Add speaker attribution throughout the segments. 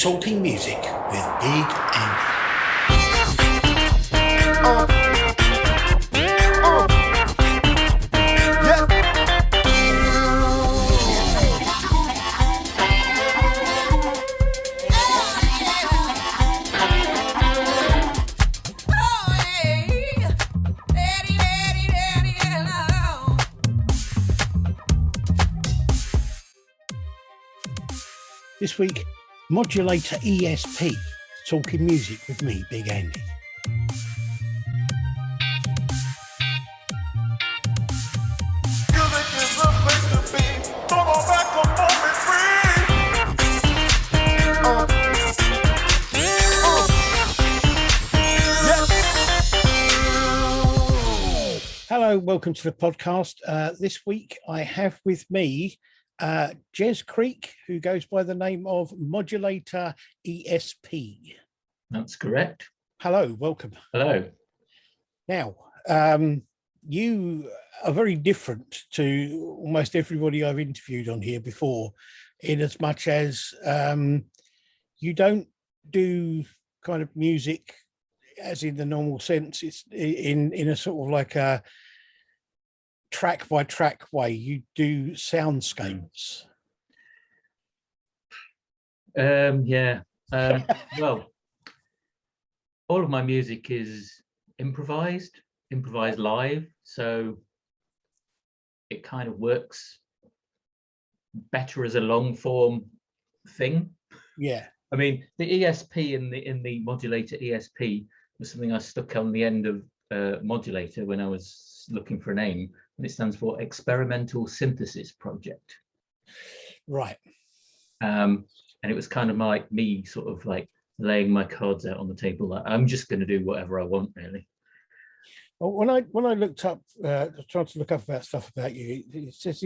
Speaker 1: Talking Music with Big Andy. This week, Modulator ESP, Talking Music with me, Big Andy. Hello, welcome to the podcast. This week I have with me Jez Creek, who goes by the name of Modulator ESP.
Speaker 2: That's correct.
Speaker 1: Hello, welcome.
Speaker 2: Hello.
Speaker 1: Now, you are very different to almost everybody I've interviewed on here before, in as much as you don't do kind of music as in the normal sense. It's in a sort of like a track by track way. You do soundscapes.
Speaker 2: Well, all of my music is improvised live, so it kind of works better as a long form thing.
Speaker 1: Yeah.
Speaker 2: I mean, the ESP in the Modulator ESP was something I stuck on the end of Modulator when I was looking for a name, and it stands for Experimental Synthesis Project.
Speaker 1: Right.
Speaker 2: And it was kind of like me sort of like laying my cards out on the table. Like, I'm just going to do whatever I want, really.
Speaker 1: Well, when I looked up, tried to look up about stuff about you, it says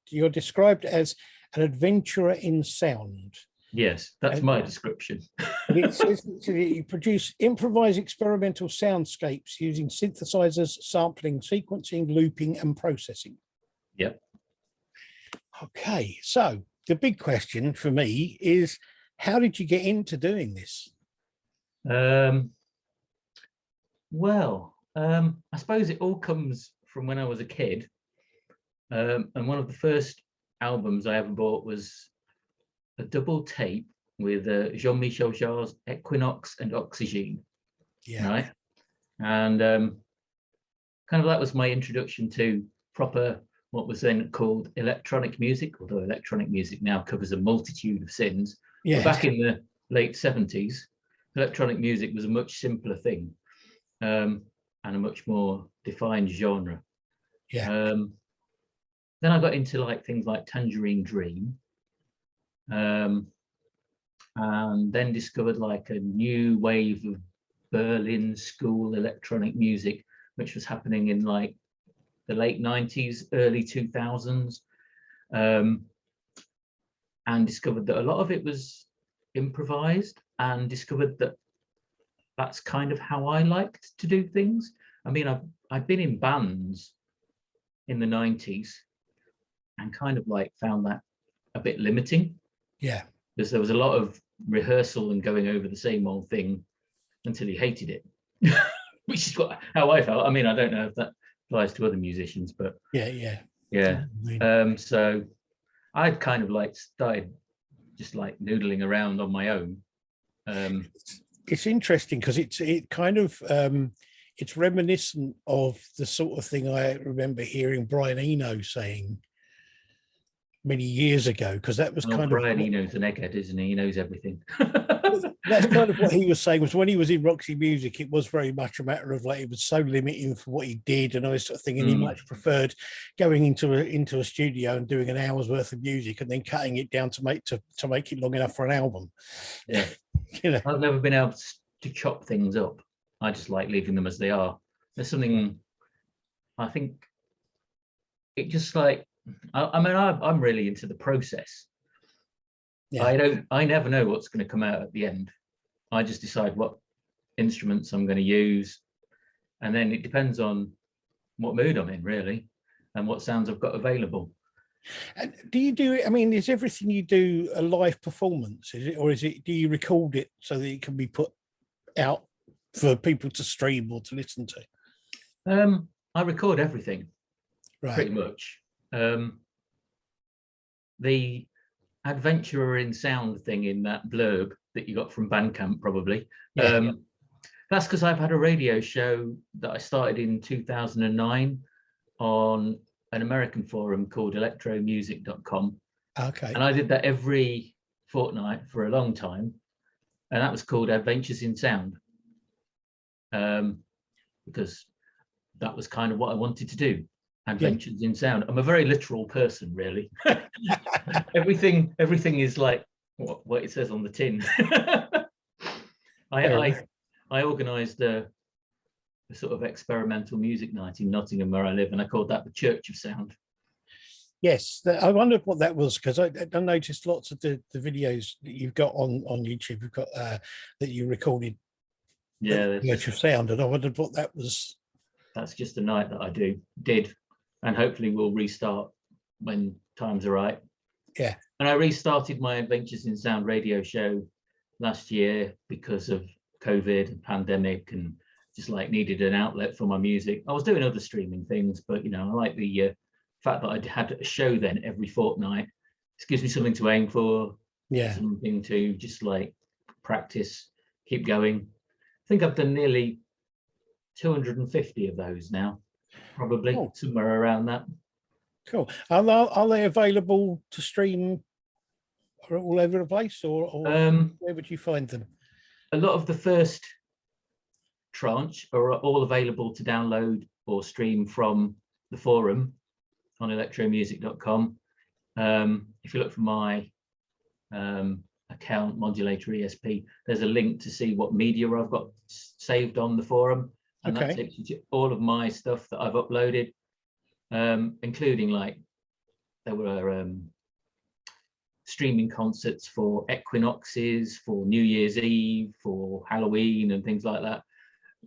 Speaker 1: you're described as an adventurer in sound.
Speaker 2: Yes, that's my description.
Speaker 1: It says that you produce improvised experimental soundscapes using synthesizers, sampling, sequencing, looping, and processing.
Speaker 2: Yep.
Speaker 1: Okay, so the big question for me is, how did you get into doing this?
Speaker 2: I suppose it all comes from when I was a kid. And one of the first albums I ever bought was a double tape with Jean-Michel Jarre's Equinox and Oxygene.
Speaker 1: Yeah.
Speaker 2: Right. And kind of that was my introduction to proper, what was then called electronic music, although electronic music now covers a multitude of sins.
Speaker 1: Yeah.
Speaker 2: But back in the late 70s, electronic music was a much simpler thing, and a much more defined genre.
Speaker 1: Yeah.
Speaker 2: Then I got into like things like Tangerine Dream, and then discovered like a new wave of Berlin school electronic music, which was happening in like the late 90s, early 2000s, and discovered that a lot of it was improvised, and discovered that that's kind of how I liked to do things. I mean, I've been in bands in the 90s and kind of like found that a bit limiting.
Speaker 1: Yeah.
Speaker 2: Because there was a lot of rehearsal and going over the same old thing until you hated it, which is how I felt. I mean, I don't know if that applies to other musicians, but yeah. So I'd kind of like started just like noodling around on my own.
Speaker 1: It's interesting because it's reminiscent of the sort of thing I remember hearing Brian Eno saying many years ago, because that was
Speaker 2: Brian Eno's an egghead, isn't he? He knows everything.
Speaker 1: That's kind of what he was saying, was when he was in Roxy Music, it was very much a matter of like, it was so limiting for what he did and all this sort of thing, and he much preferred going into a studio and doing an hour's worth of music and then cutting it down to make it long enough for an album.
Speaker 2: Yeah.
Speaker 1: You know,
Speaker 2: I've never been able to chop things up. I just like leaving them as they are. There's something, I think, it just like, I'm really into the process. Yeah. I never know what's going to come out at the end. I just decide what instruments I'm going to use, and then it depends on what mood I'm in, really, and what sounds I've got available.
Speaker 1: And do you do it? I mean, is everything you do a live performance? Is it, or is it? Do you record it so that it can be put out for people to stream or to listen to?
Speaker 2: I record everything pretty
Speaker 1: Right.
Speaker 2: much. The adventurer in sound thing in that blurb that you got from Bandcamp, probably.
Speaker 1: Yeah.
Speaker 2: That's because I've had a radio show that I started in 2009 on an American forum called electromusic.com.
Speaker 1: Okay.
Speaker 2: And I did that every fortnight for a long time. And that was called Adventures in Sound. Because that was kind of what I wanted to do. Adventures in Sound. I'm a very literal person, really. everything is like what it says on the tin. I organised a sort of experimental music night in Nottingham, where I live, and I called that the Church of Sound.
Speaker 1: Yes, I wondered what that was, because I noticed lots of the videos that you've got on YouTube. You've got that you recorded.
Speaker 2: Yeah,
Speaker 1: the Church of Sound, and I wondered what that was.
Speaker 2: That's just a night that I did, and hopefully we'll restart when times are right.
Speaker 1: Yeah.
Speaker 2: And I restarted my Adventures in Sound radio show last year because of COVID and pandemic, and just like needed an outlet for my music. I was doing other streaming things, but you know, I like the fact that I had a show then every fortnight. It gives me something to aim for.
Speaker 1: Yeah.
Speaker 2: Something to just like practice, keep going. I think I've done nearly 250 of those now, probably.
Speaker 1: Oh.
Speaker 2: Somewhere around that.
Speaker 1: Cool. Are they available to stream all over the place, or where would you find them?
Speaker 2: A lot of the first tranche are all available to download or stream from the forum on electromusic.com. If you look for my account, Modulator ESP, there's a link to see what media I've got saved on the forum, and that takes you to all of my stuff that I've uploaded, including like there were streaming concerts for equinoxes, for New Year's Eve, for Halloween and things like that.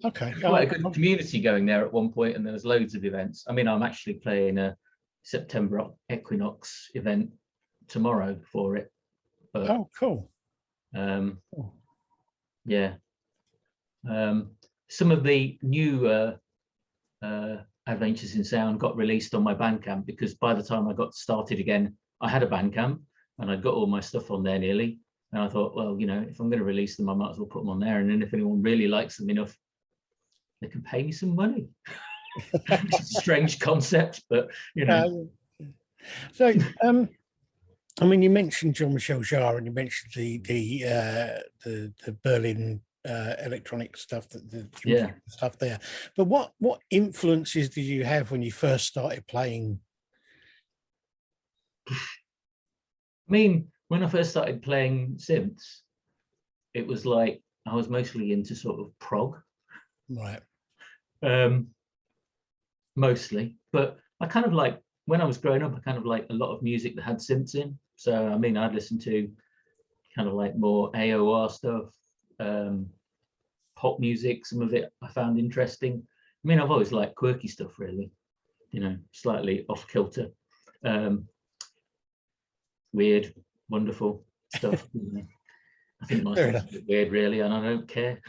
Speaker 1: Okay.
Speaker 2: Quite a good community going there at one point, and there was loads of events. I mean, I'm actually playing a September equinox event tomorrow for it. But,
Speaker 1: oh, cool.
Speaker 2: Yeah. Some of the new Adventures in Sound got released on my Bandcamp, because by the time I got started again, I had a Bandcamp and I'd got all my stuff on there nearly. And I thought, well, you know, if I'm going to release them, I might as well put them on there. And then if anyone really likes them enough, they can pay me some money. It's a strange concept, but you know.
Speaker 1: So, I mean, you mentioned Jean-Michel Jarre, and you mentioned the Berlin electronic stuff, the stuff there. But what influences did you have when you first started playing?
Speaker 2: I mean, when I first started playing synths, it was like I was mostly into sort of prog.
Speaker 1: Right.
Speaker 2: Mostly, but I kind of like, when I was growing up, I kind of like a lot of music that had synths in. So I mean, I'd listen to kind of like more AOR stuff, pop music. Some of it I found interesting. I mean, I've always liked quirky stuff, really, you know, slightly off kilter, weird, wonderful stuff. You know. I think my stuff's a bit weird, really, and I don't care.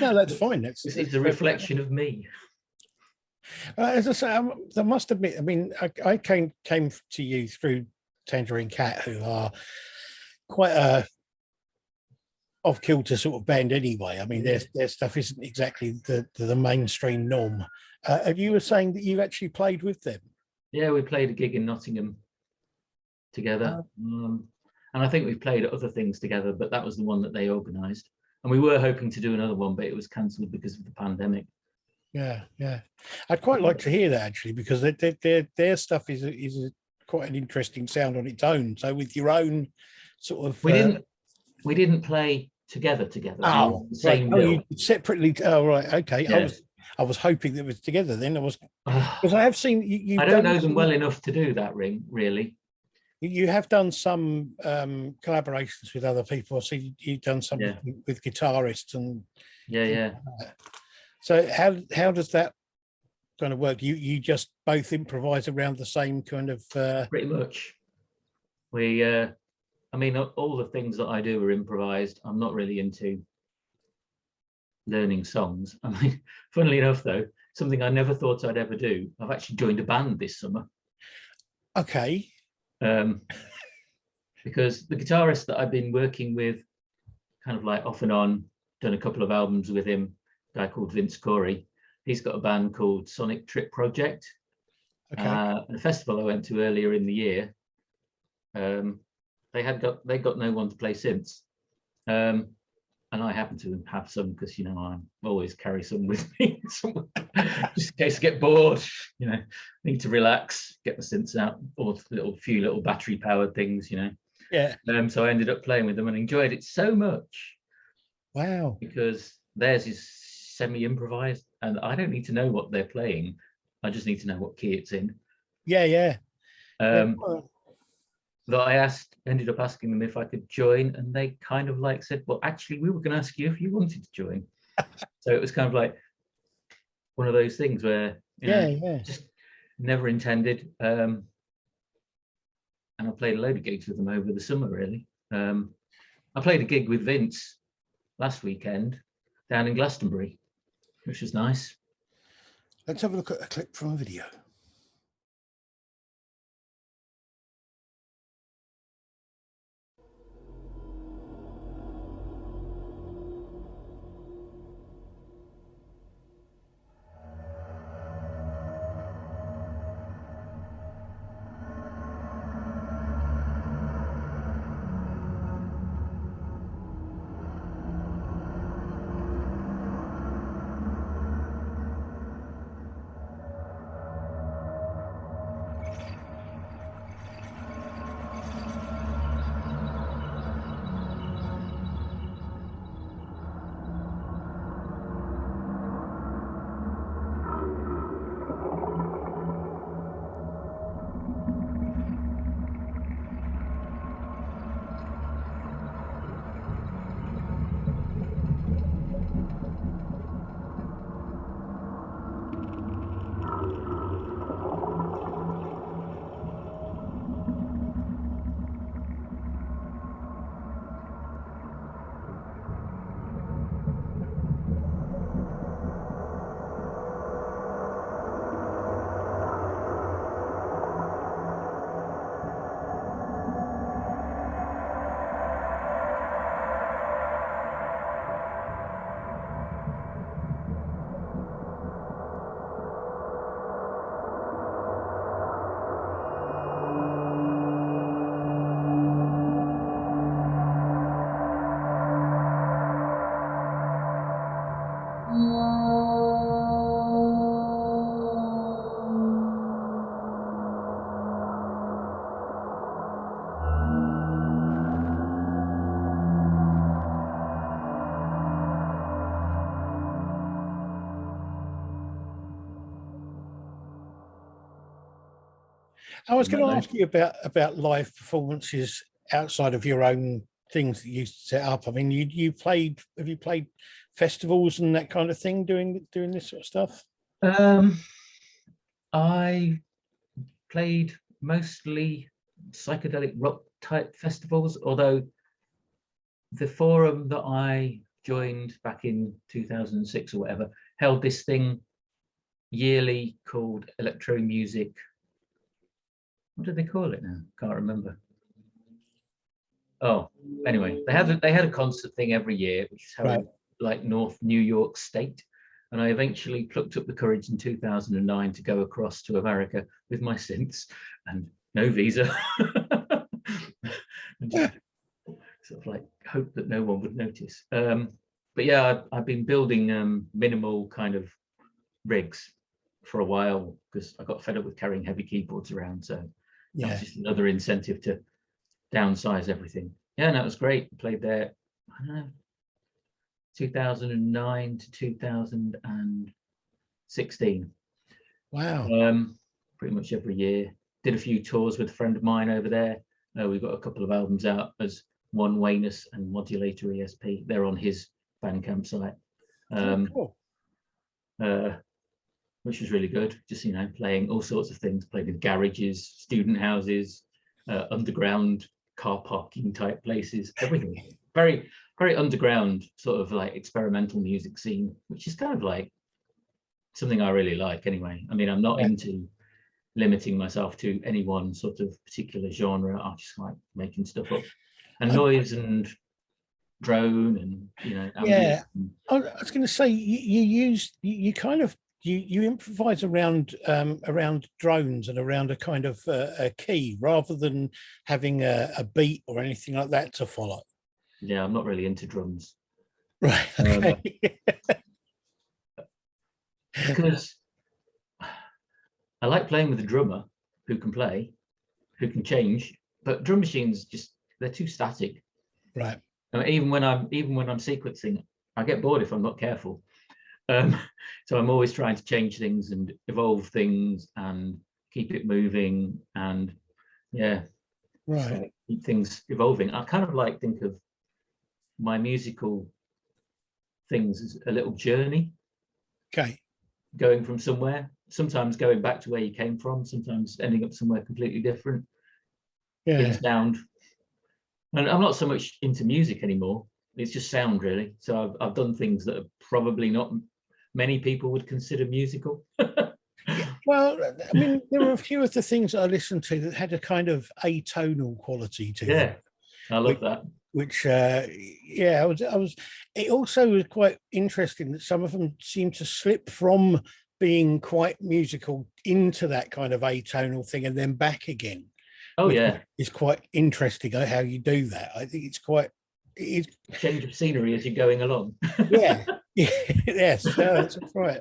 Speaker 1: No, that's fine.
Speaker 2: It's a reflection of me.
Speaker 1: As I say, I must admit, I mean, I came to you through Tangerine Cat, who are quite a off-kilter sort of band anyway. I mean, their stuff isn't exactly the mainstream norm. You were saying that you actually played with them?
Speaker 2: Yeah, we played a gig in Nottingham together. And I think we've played other things together, but that was the one that they organised. And we were hoping to do another one, but it was cancelled because of the pandemic.
Speaker 1: Yeah. I'd quite like to hear that, actually, because their stuff is quite an interesting sound on its own. So with your own sort of,
Speaker 2: we didn't play together.
Speaker 1: Oh,
Speaker 2: the same
Speaker 1: right.
Speaker 2: bill.
Speaker 1: You separately. Oh, right. Okay.
Speaker 2: Yeah.
Speaker 1: I was hoping that it was together. Then I was, because I have seen you.
Speaker 2: I don't know them well enough to do that, really.
Speaker 1: You have done some collaborations with other people. I see you've done some with guitarists and
Speaker 2: yeah.
Speaker 1: So how does that kind of work? You just both improvise around the same kind of
Speaker 2: Pretty much. I mean, all the things that I do are improvised. I'm not really into learning songs. I mean, funnily enough, though, something I never thought I'd ever do. I've actually joined a band this summer.
Speaker 1: Okay.
Speaker 2: Because the guitarist that I've been working with, kind of like off and on, done a couple of albums with him, a guy called Vince Corey. He's got a band called Sonic Trip Project.
Speaker 1: Okay.
Speaker 2: And a festival I went to earlier in the year, they got no one to play synths, and I happen to have some because I always carry some with me just in case I get bored. Need to relax, get the synths out, or few little battery powered things.
Speaker 1: Yeah.
Speaker 2: So I ended up playing with them and enjoyed it so much.
Speaker 1: Wow.
Speaker 2: Because theirs is semi-improvised, and I don't need to know what they're playing. I just need to know what key it's in.
Speaker 1: Yeah.
Speaker 2: That I ended up asking them if I could join, and they kind of like said, well, actually, we were going to ask you if you wanted to join. So it was kind of like one of those things where, just never intended. And I played a load of gigs with them over the summer, really. I played a gig with Vince last weekend down in Glastonbury, which was nice.
Speaker 1: Let's have a look at a clip from a video. I was going to ask you about live performances outside of your own things that you set up. I mean, have you played festivals and that kind of thing doing this sort of stuff?
Speaker 2: I played mostly psychedelic rock type festivals, although the forum that I joined back in 2006 or whatever held this thing yearly called Electro Music. What do they call it now? Can't remember. Oh, anyway, they had a concert thing every year, which is held like North New York State. And I eventually plucked up the courage in 2009 to go across to America with my synths and no visa. And just sort of like hope that no one would notice. But yeah, I've been building minimal kind of rigs for a while because I got fed up with carrying heavy keyboards around. So that was just another incentive to downsize everything. Yeah, and that was great. Played there, I don't know, 2009 to 2016.
Speaker 1: Wow.
Speaker 2: Pretty much every year. Did a few tours with a friend of mine over there. We've got a couple of albums out as One Wayness and Modulator ESP. They're on his Bandcamp site.
Speaker 1: Cool.
Speaker 2: which was really good. Just, playing all sorts of things, played in garages, student houses, underground car parking type places, everything. Very, very underground sort of like experimental music scene, which is kind of like something I really like anyway. I mean, I'm not into limiting myself to any one sort of particular genre. I just like making stuff up. And noise and drone and, ambient.
Speaker 1: I was going to say, you kind of you improvise around drones and around a kind of a key rather than having a beat or anything like that to follow.
Speaker 2: Yeah, I'm not really into drums.
Speaker 1: Right. Okay.
Speaker 2: Because I like playing with a drummer who can play, who can change, but drum machines they're too static.
Speaker 1: Right.
Speaker 2: Even when I'm sequencing, I get bored if I'm not careful. So I'm always trying to change things and evolve things and keep it moving and keep things evolving. I kind of think of my musical things as a little journey.
Speaker 1: Okay.
Speaker 2: Going from somewhere, sometimes going back to where you came from, sometimes ending up somewhere completely different. In sound. And I'm not so much into music anymore. It's just sound, really. So I've done things that are probably not many people would consider musical.
Speaker 1: Well, I mean, there were a few of the things I listened to that had a kind of atonal quality to them.
Speaker 2: I love that.
Speaker 1: Which, I was. It also was quite interesting that some of them seemed to slip from being quite musical into that kind of atonal thing and then back again.
Speaker 2: Oh yeah,
Speaker 1: it's quite interesting how you do that. I think it's
Speaker 2: change of scenery as you're going along.
Speaker 1: Yes, that's right.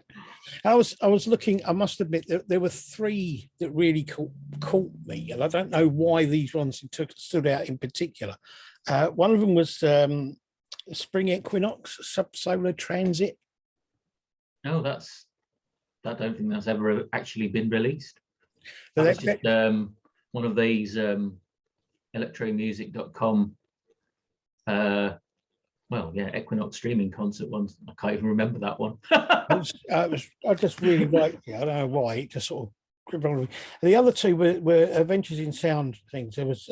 Speaker 1: I was looking. I must admit there were three that really caught me, and I don't know why these ones stood out in particular. One of them was Spring Equinox Subsolar Transit.
Speaker 2: No, I don't think that's ever actually been released.
Speaker 1: That's
Speaker 2: just one of these electromusic.com Equinox streaming concert ones. I can't even remember that one.
Speaker 1: I just really liked it. I don't know why. It just sort of gripped on me. The other two were Adventures in Sound things. There was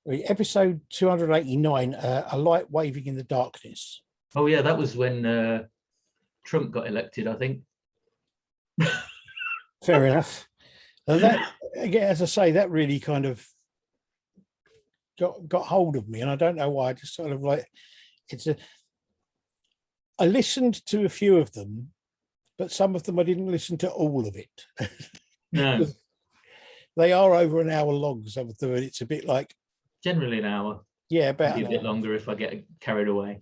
Speaker 1: episode 289, A Light Waving in the Darkness.
Speaker 2: Oh yeah, that was when Trump got elected, I think.
Speaker 1: Fair enough. That again, as I say, that really kind of got hold of me, and I don't know why. I just sort of like I listened to a few of them, but some of them I didn't listen to all of it.
Speaker 2: No.
Speaker 1: They are over an hour long, some of them, and it's a bit like
Speaker 2: generally an hour.
Speaker 1: Yeah, about
Speaker 2: maybe a bit longer if I get carried away.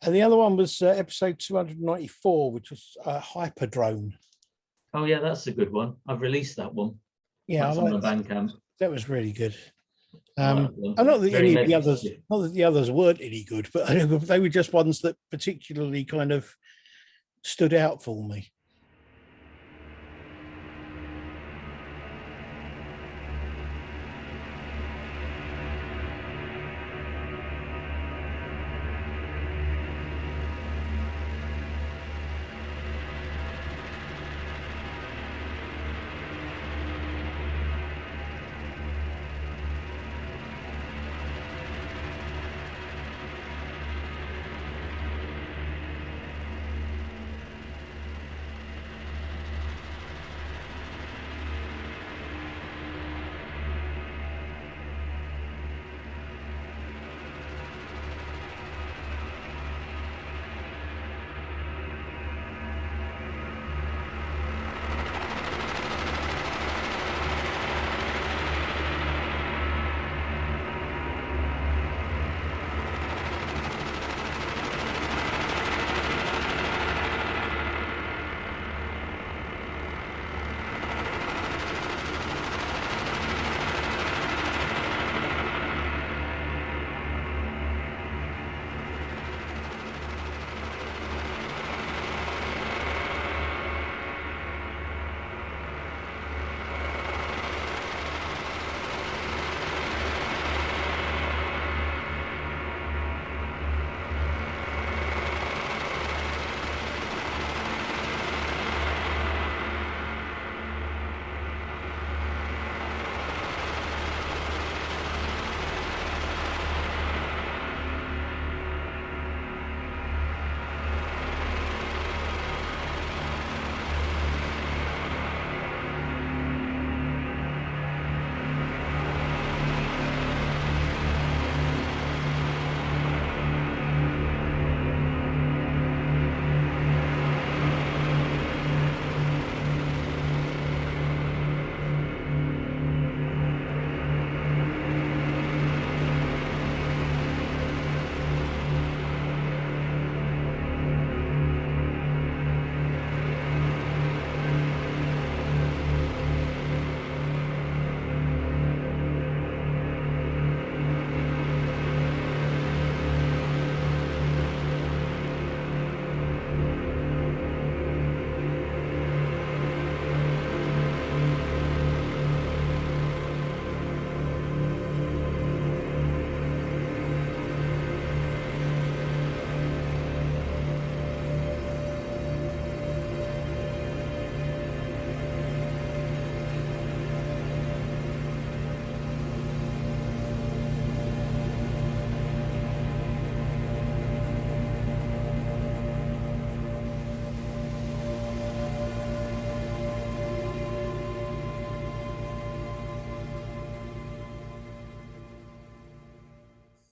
Speaker 1: And the other one was episode 294, which was Hyperdrone.
Speaker 2: Oh yeah, that's a good one. I've released that one.
Speaker 1: Yeah,
Speaker 2: that's on the Bandcamp.
Speaker 1: That was really good. Not that the others weren't any good, but they were just ones that particularly kind of stood out for me.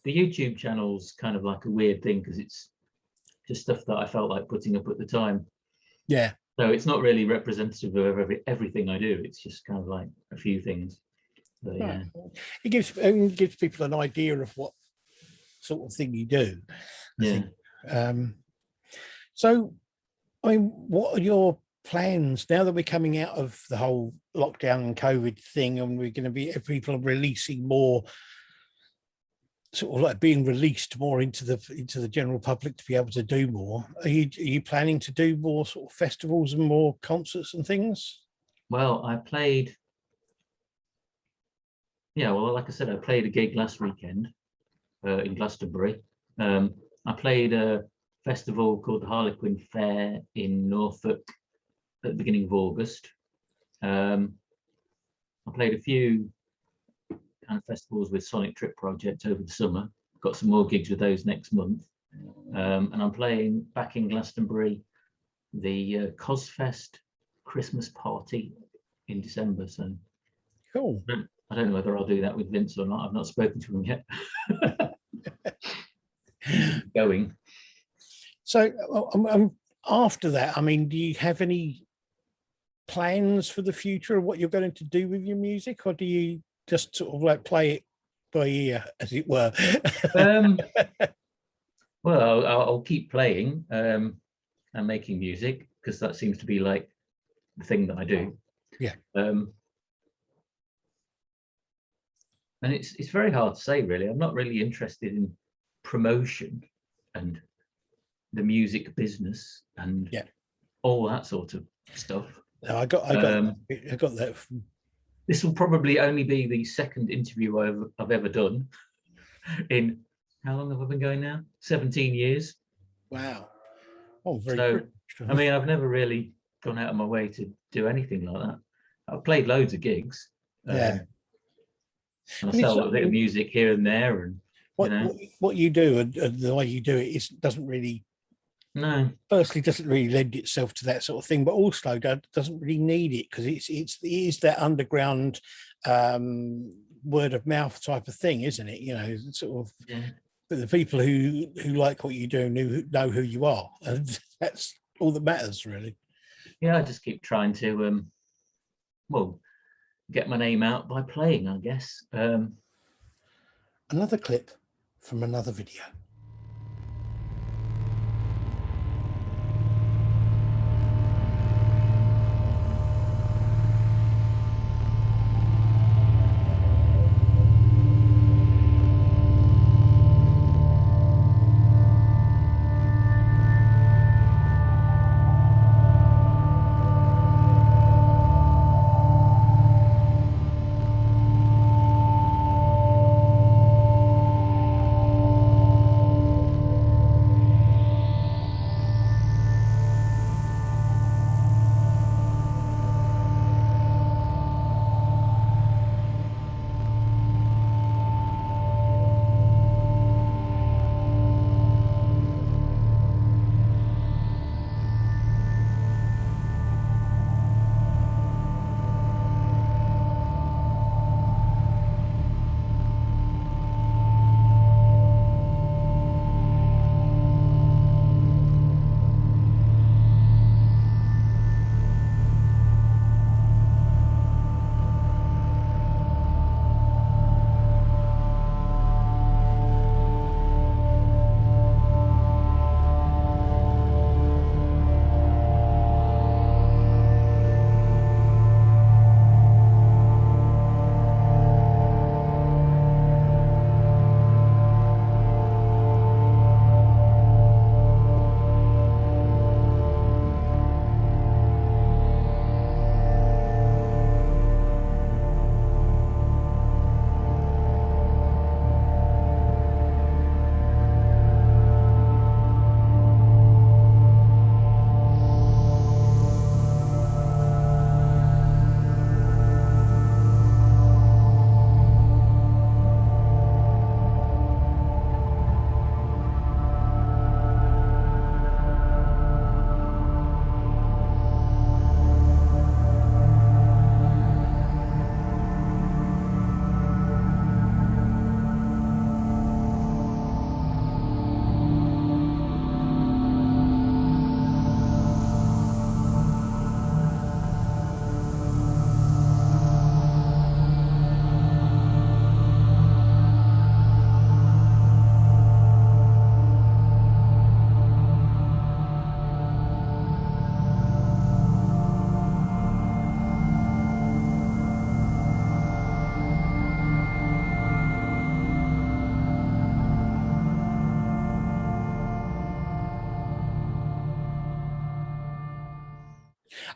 Speaker 2: the YouTube channel's kind of like a weird thing because it's just stuff that I felt like putting up at the time.
Speaker 1: Yeah.
Speaker 2: So it's not really representative of everything I do. It's just kind of like a few things. But, yeah.
Speaker 1: Right. It gives people an idea of what sort of thing you do, I think. So, I mean, what are your plans now that we're coming out of the whole lockdown and COVID thing, and we're going to be, people are releasing more, sort of like being released more into the general public to be able to do more? Are you planning to do more sort of festivals and more concerts and things?
Speaker 2: Well, I played. Yeah, well, like I said, I played a gig last weekend in Glastonbury. I played a festival called the Harlequin Fair in Norfolk at the beginning of August. I played a few kind of festivals with Sonic Trip Project over the summer. Got some more gigs with those next month. And I'm playing back in Glastonbury the Cosfest Christmas party in December. So
Speaker 1: Cool.
Speaker 2: I don't know whether I'll do that with Vince or not. I've not spoken to him yet. Going.
Speaker 1: So after that, I mean, do you have any plans for the future of what you're going to do with your music, or do you just sort of like play it by ear, as it were?
Speaker 2: Well, I'll keep playing and making music because that seems to be like the thing that I do.
Speaker 1: Yeah.
Speaker 2: And it's very hard to say, really. I'm not really interested in promotion and the music business and all that sort of stuff.
Speaker 1: No, I got that.
Speaker 2: This will probably only be the second interview I've ever done in, how long have I been going now? 17 years.
Speaker 1: Wow. Oh, very
Speaker 2: good.
Speaker 1: So,
Speaker 2: I mean, I've never really gone out of my way to do anything like that. I've played loads of gigs. And I sell a bit of music here and there, and
Speaker 1: what you do and the way you do it doesn't really.
Speaker 2: No.
Speaker 1: Firstly, doesn't really lend itself to that sort of thing, but also doesn't really need it because it is that underground word of mouth type of thing, isn't it? You know, sort of.
Speaker 2: Yeah.
Speaker 1: But the people who like what you do know who you are, and that's all that matters, really.
Speaker 2: Yeah, I just keep trying to get my name out by playing, I guess.
Speaker 1: Another clip from another video.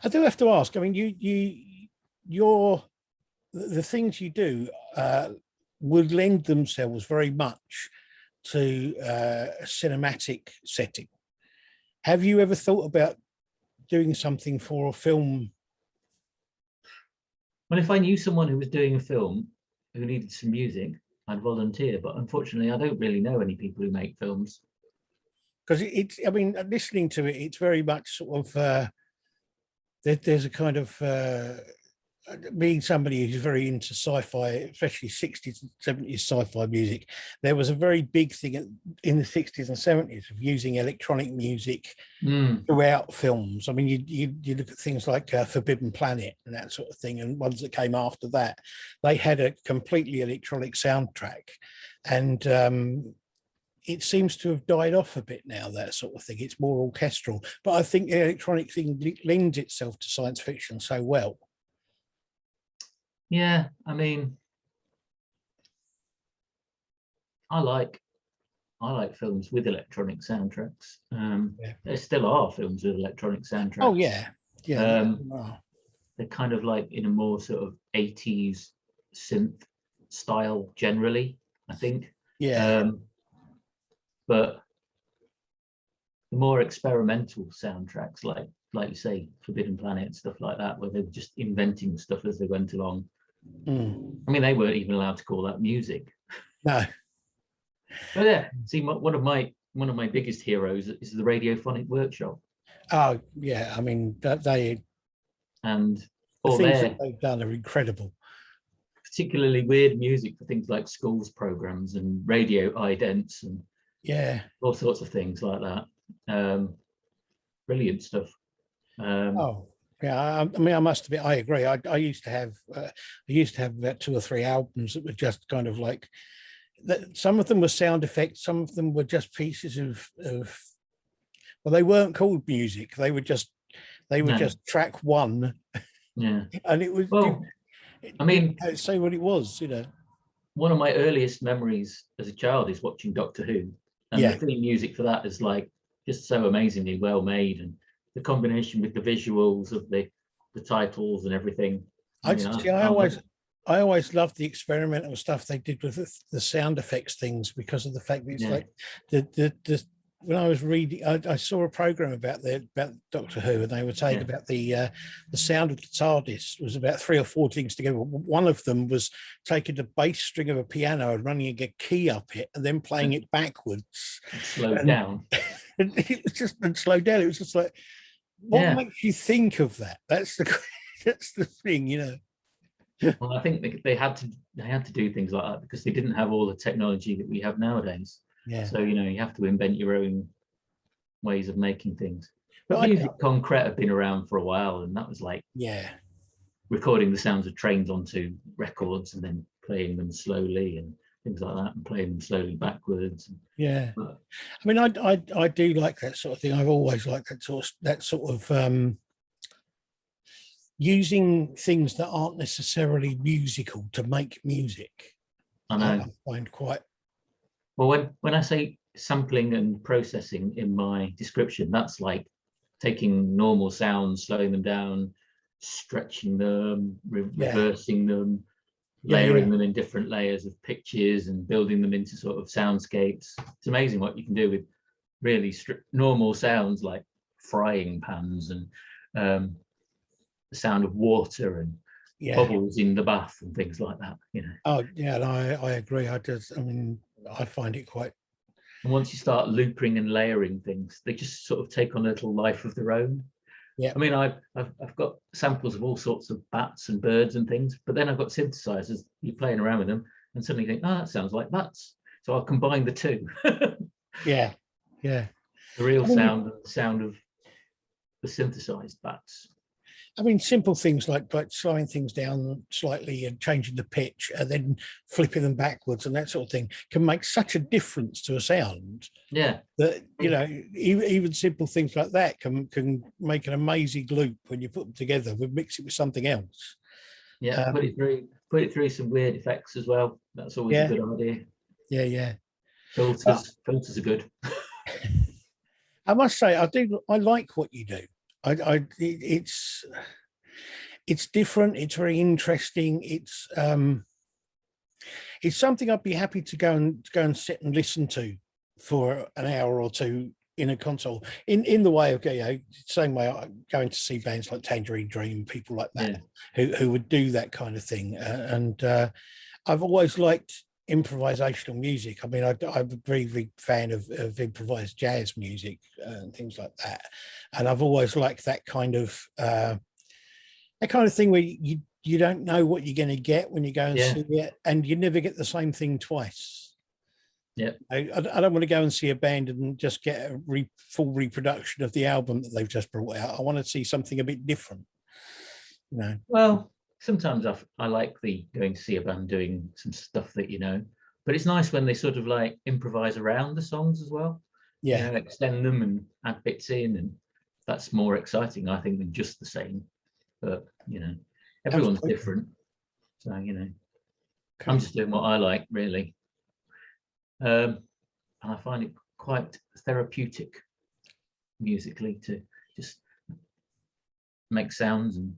Speaker 1: I do have to ask. I mean, your the things you do would lend themselves very much to a cinematic setting. Have you ever thought about doing something for a film?
Speaker 2: Well, if I knew someone who was doing a film who needed some music, I'd volunteer. But unfortunately, I don't really know any people who make films.
Speaker 1: Because it's, I mean, listening to it, it's very much sort of, there's a kind of, being somebody who's very into sci-fi, especially 60s and 70s sci-fi music, there was a very big thing in the 60s and 70s of using electronic music throughout films. I mean, you look at things like Forbidden Planet and that sort of thing, and ones that came after that, they had a completely electronic soundtrack. And it seems to have died off a bit now, that sort of thing. It's more orchestral. But I think the electronic thing lends itself to science fiction so well.
Speaker 2: Yeah, I mean, I like films with electronic soundtracks. There still are films with electronic soundtracks.
Speaker 1: Oh yeah, yeah.
Speaker 2: They're kind of like in a more sort of 80s synth style generally, I think.
Speaker 1: Yeah.
Speaker 2: But the more experimental soundtracks, like you say, Forbidden Planet, stuff like that, where they were just inventing stuff as they went along. I mean, they weren't even allowed to call that music.
Speaker 1: No.
Speaker 2: But yeah, see, one of my biggest heroes is the Radiophonic Workshop.
Speaker 1: Oh yeah, I mean the things that they've done are incredible.
Speaker 2: Particularly weird music for things like schools programs and radio idents and all sorts of things like that. Brilliant stuff.
Speaker 1: Oh yeah, I mean, I must admit, I agree. I used to have about 2 or 3 albums that were just kind of like that. Some of them were sound effects, some of them were just pieces of well, they weren't called music. They were just track one.
Speaker 2: Yeah,
Speaker 1: and it was.
Speaker 2: Well, I mean,
Speaker 1: say what it was,
Speaker 2: One of my earliest memories as a child is watching Doctor Who, and the theme music for that is like just so amazingly well made, and the combination with the visuals of the titles and everything.
Speaker 1: I always loved the experimental stuff they did with the sound effects things, because of the fact that it's like the when I was reading, I saw a program about Doctor Who, and they were saying about the sound of the TARDIS was about 3 or 4 things together. One of them was taking the bass string of a piano and running a key up it, and then playing it backwards.
Speaker 2: Slowed down.
Speaker 1: And it was just slowed down. It was just like, what makes you think of that? That's the thing,
Speaker 2: Well, I think they had to do things like that because they didn't have all the technology that we have nowadays.
Speaker 1: Yeah.
Speaker 2: So you have to invent your own ways of making things. But music concrete had been around for a while, and that was like recording the sounds of trains onto records and then playing them slowly and things like that, and playing them slowly backwards.
Speaker 1: I mean, I do like that sort of thing. I've always liked that sort of using things that aren't necessarily musical to make music.
Speaker 2: I know.
Speaker 1: I find quite.
Speaker 2: Well, when I say sampling and processing in my description, that's like taking normal sounds, slowing them down, stretching them, reversing them, layering them in different layers of pitches and building them into sort of soundscapes. It's amazing what you can do with really normal sounds like frying pans and the sound of water and bubbles in the bath and things like that.
Speaker 1: Oh yeah, and I agree. I find it quite.
Speaker 2: And once you start looping and layering things, they just sort of take on a little life of their own.
Speaker 1: Yeah.
Speaker 2: I mean, I've got samples of all sorts of bats and birds and things, but then I've got synthesizers. You're playing around with them, and suddenly you think, oh, that sounds like bats. So I'll combine the two.
Speaker 1: Yeah.
Speaker 2: The real sound and the sound of the synthesized bats.
Speaker 1: I mean, simple things like slowing things down slightly and changing the pitch and then flipping them backwards and that sort of thing can make such a difference to a sound.
Speaker 2: Yeah.
Speaker 1: That, even simple things like that can make an amazing loop when you put them together. We mix it with something else.
Speaker 2: Yeah, put it through some weird effects as well. That's always a good idea.
Speaker 1: Yeah.
Speaker 2: Filters are good.
Speaker 1: I must say, I like what you do. It's different. It's very interesting. It's something I'd be happy to go and sit and listen to for an hour or two in a console. In the way of, you know, same way I'm going to see bands like Tangerine Dream, people like that, who would do that kind of thing. I've always liked improvisational music. I mean, I'm a very big fan of improvised jazz music and things like that. And I've always liked that kind of thing where you don't know what you're going to get when you go and see it, and you never get the same thing twice.
Speaker 2: Yeah,
Speaker 1: I don't want to go and see a band and just get a full reproduction of the album that they've just brought out. I want to see something a bit different. You know.
Speaker 2: Well, sometimes I like the going to see a band doing some stuff that, you know, but it's nice when they sort of like improvise around the songs as well.
Speaker 1: Yeah,
Speaker 2: you know, extend them and add bits in, and that's more exciting, I think, than just the same. But you know, everyone's
Speaker 1: absolutely.
Speaker 2: different, so you know,
Speaker 1: Okay.
Speaker 2: I'm just doing what I like, really. And I find it quite therapeutic musically to just make sounds and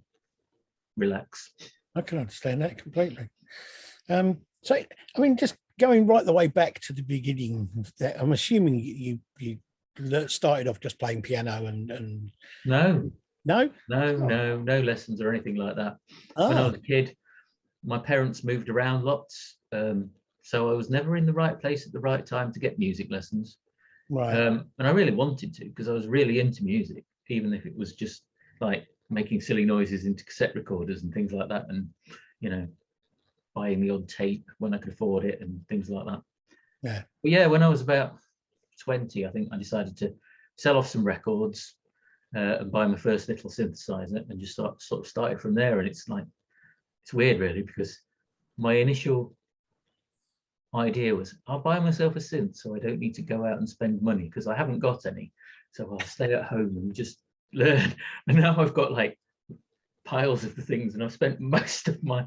Speaker 2: relax.
Speaker 1: I can understand that completely. So, I mean, just going right the way back to the beginning, I'm assuming you started off just playing piano and
Speaker 2: No,
Speaker 1: no,
Speaker 2: no lessons or anything like that. When I was a kid, my parents moved around lots, so I was never in the right place at the right time to get music lessons.
Speaker 1: right.
Speaker 2: And I really wanted to, because I was really into music, even if it was just like making silly noises into cassette recorders and things like that, and you know, buying the odd tape when I could afford it and things like that.
Speaker 1: Yeah.
Speaker 2: But yeah, when I was about 20, I think I decided to sell off some records and buy my first little synthesizer, and just sort of started from there. And it's like, it's weird really, because my initial idea was, I'll buy myself a synth so I don't need to go out and spend money, because I haven't got any, so I'll stay at home and just learn. And now I've got like piles of the things, and I've spent most of my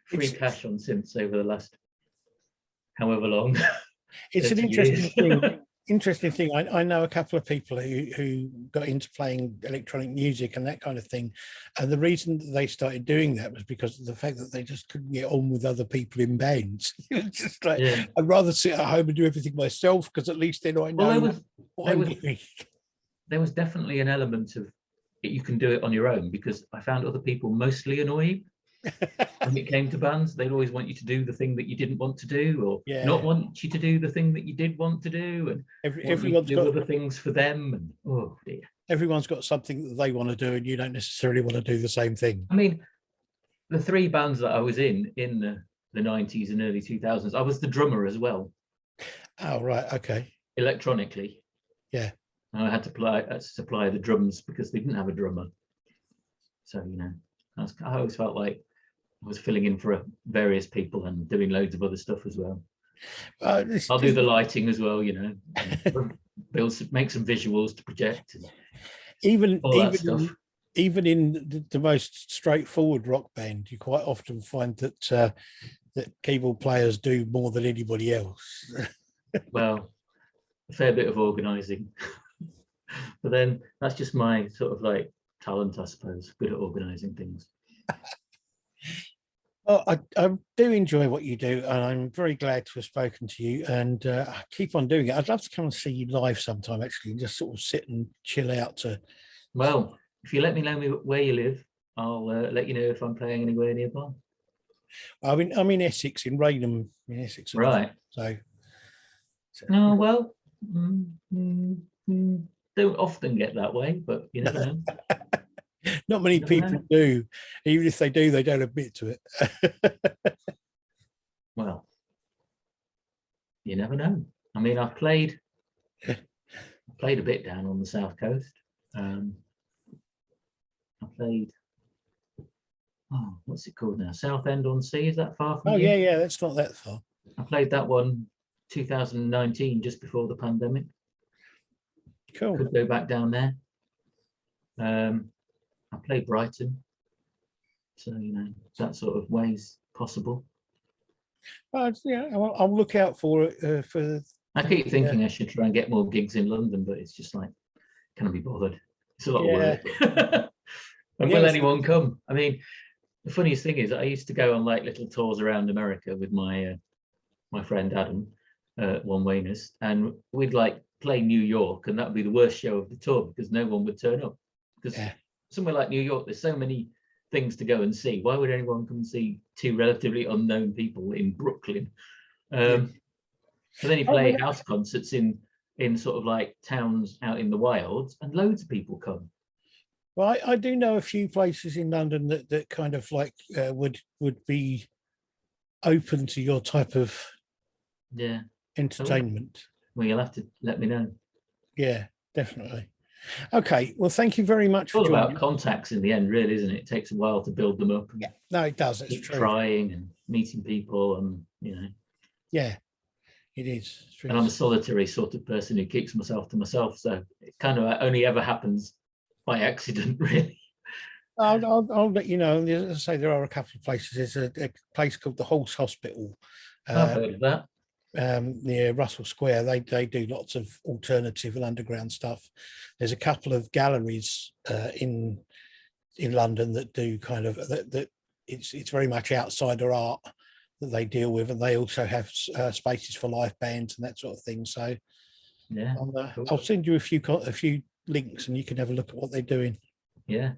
Speaker 2: free cash on synths over the last however long.
Speaker 1: It's an
Speaker 2: 30
Speaker 1: interesting
Speaker 2: years.
Speaker 1: thing. Interesting thing. I know a couple of people who got into playing electronic music and that kind of thing, and the reason that they started doing that was because of the fact that they just couldn't get on with other people in bands. It's just like,
Speaker 2: Yeah.
Speaker 1: I'd rather sit at home and do everything myself, because at least then I know what I'm doing.
Speaker 2: There was definitely an element of you can do it on your own, because I found other people mostly annoying. When it came to bands, they'd always want you to do the thing that you didn't want to do, or not want you to do the thing that you did want to do, and
Speaker 1: everyone's
Speaker 2: do
Speaker 1: got
Speaker 2: other things for them. And oh dear,
Speaker 1: everyone's got something that they want to do, and you don't necessarily want to do the same thing.
Speaker 2: I mean, the three bands that I was in the 90s and early 2000s, I was the drummer as well.
Speaker 1: Oh, right. Okay.
Speaker 2: Electronically.
Speaker 1: Yeah.
Speaker 2: And I had to supply the drums because they didn't have a drummer. So, you know, I always felt like I was filling in for various people and doing loads of other stuff as well. I'll do the lighting as well, you know, make some visuals to project. And
Speaker 1: even
Speaker 2: all that stuff.
Speaker 1: Even in the most straightforward rock band, you quite often find that that keyboard players do more than anybody else.
Speaker 2: Well, a fair bit of organising. But then that's just my sort of like talent, I suppose, good at organising things.
Speaker 1: Well, I do enjoy what you do, and I'm very glad to have spoken to you, and keep on doing it. I'd love to come and see you live sometime, actually, and just sort of sit and chill out to.
Speaker 2: Well, if you let me know where you live, I'll let you know if I'm playing anywhere nearby.
Speaker 1: I'm in Essex, in Raynham, in Essex.
Speaker 2: Right.
Speaker 1: So.
Speaker 2: Oh, well, don't often get that way, but you never know.
Speaker 1: Not many people do. Even if they do, they don't admit to it.
Speaker 2: Well, you never know. I mean, I played a bit down on the south coast. I played, what's it called now? Southend-on-Sea. Is that far from you?
Speaker 1: Yeah, that's not that far.
Speaker 2: I played that one 2019, just before the pandemic.
Speaker 1: Cool.
Speaker 2: Could go back down there. I played Brighton, so you know that sort of way's possible.
Speaker 1: Yeah, I'll look out for it.
Speaker 2: I keep thinking I should try and get more gigs in London, but it's just like, can I be bothered? It's a lot of work. And will anyone come? I mean, the funniest thing is I used to go on like little tours around America with my my friend Adam, One Wayness, and we'd like play New York, and that would be the worst show of the tour because no one would turn up. Because somewhere like New York, there's so many things to go and see. Why would anyone come and see two relatively unknown people in Brooklyn? And then you play house concerts in sort of like towns out in the wilds, and loads of people come.
Speaker 1: Well, I do know a few places in London that kind of like would be open to your type of entertainment.
Speaker 2: Well, you'll have to let me know.
Speaker 1: Yeah, definitely. Okay, well, thank you very much.
Speaker 2: It's all about contacts in the end, really, isn't it? It takes a while to build them up.
Speaker 1: Yeah, no, it does. It's
Speaker 2: keep
Speaker 1: true.
Speaker 2: Trying and meeting people, and
Speaker 1: Yeah, it is.
Speaker 2: And I'm a solitary sort of person who keeps myself to myself, so it kind of only ever happens by accident, really.
Speaker 1: I'll let you know. As I say, there are a couple of places. There's a place called the Horse Hospital.
Speaker 2: I've heard of that.
Speaker 1: Near Russell Square. They do lots of alternative and underground stuff. There's a couple of galleries in London that do kind of that it's very much outsider art that they deal with, and they also have spaces for live bands and that sort of thing. So
Speaker 2: yeah,
Speaker 1: cool. I'll send you a few links, and you can have a look at what they're doing.
Speaker 2: Yeah.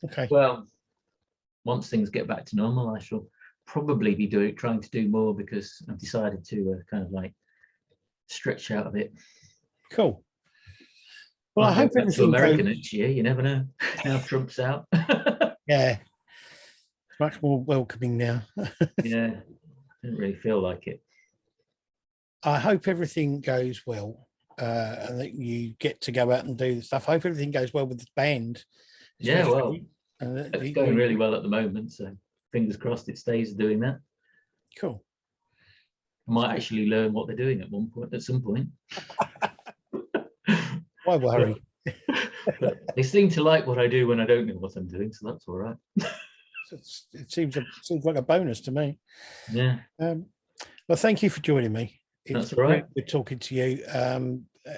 Speaker 1: Okay.
Speaker 2: Well, once things get back to normal, I shall probably be trying to do more, because I've decided to kind of like stretch out a bit.
Speaker 1: Cool. Well, I hope
Speaker 2: everything to America next year. You never know. Now Trump's out.
Speaker 1: Yeah, it's much more welcoming now.
Speaker 2: Yeah, didn't really feel like it.
Speaker 1: I hope everything goes well, and that you get to go out and do the stuff. I hope everything goes well with the band.
Speaker 2: Yeah, well, it's going really well at the moment, so fingers crossed it stays doing that.
Speaker 1: Cool.
Speaker 2: I might actually learn what they're doing at some point.
Speaker 1: Why worry?
Speaker 2: But they seem to like what I do when I don't know what I'm doing, so that's all right.
Speaker 1: It seems like a bonus to me.
Speaker 2: Yeah.
Speaker 1: Well, thank you for joining me.
Speaker 2: That's all right.
Speaker 1: Good talking to you.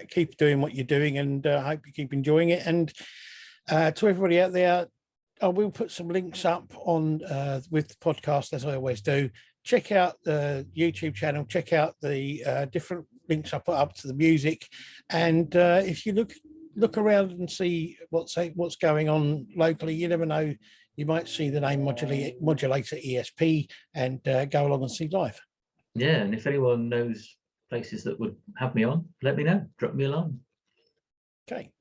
Speaker 1: Keep doing what you're doing, and I hope you keep enjoying it. And to everybody out there, I will put some links up on with the podcast, as I always do. Check out the YouTube channel. Check out the different links I put up to the music. And if you look around and see what's going on locally, you never know. You might see the name Modulator ESP and go along and see live.
Speaker 2: Yeah, and if anyone knows places that would have me on, let me know. Drop me a line.
Speaker 1: Okay.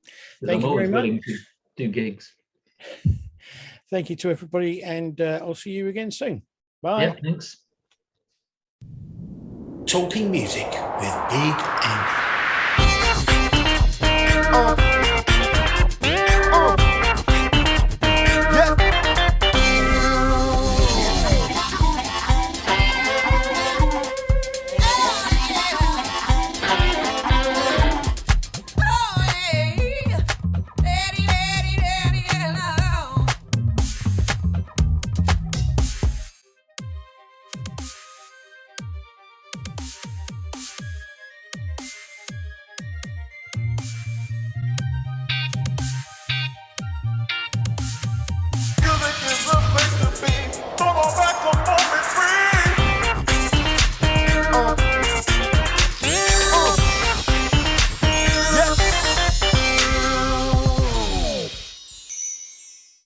Speaker 2: Thank you very much. I'm always willing to do gigs.
Speaker 1: Thank you to everybody, and I'll see you again soon. Bye.
Speaker 2: Yeah, thanks.
Speaker 1: Talking music with Big Andy.